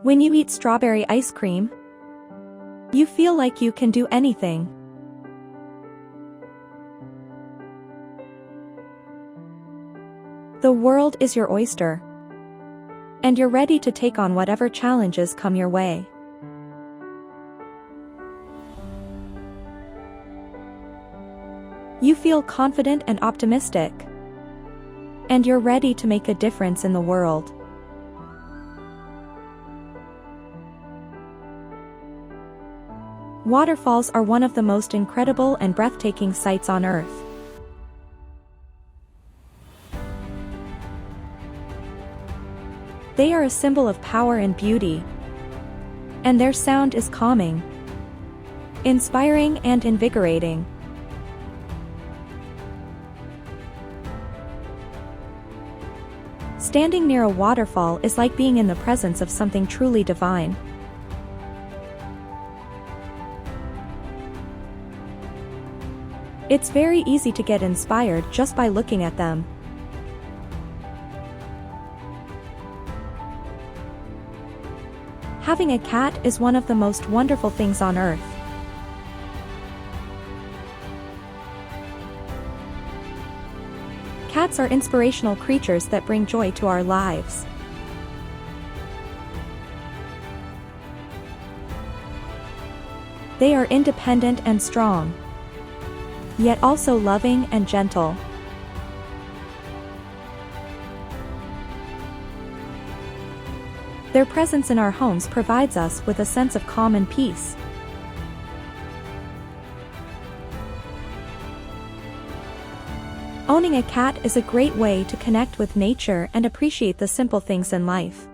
When you eat strawberry ice cream, you feel like you can do anything. The world is your oyster, and you're ready to take on whatever challenges come your way. You feel confident and optimistic, and you're ready to make a difference in the world. Waterfalls are one of the most incredible and breathtaking sights on Earth. They are a symbol of power and beauty, and their sound is calming, inspiring and invigorating. Standing near a waterfall is like being in the presence of something truly divine. It's very easy to get inspired just by looking at them. Having a cat is one of the most wonderful things on earth. Cats are inspirational creatures that bring joy to our lives. They are independent and strong, yet also loving and gentle. Their presence in our homes provides us with a sense of calm and peace. Owning a cat is a great way to connect with nature and appreciate the simple things in life.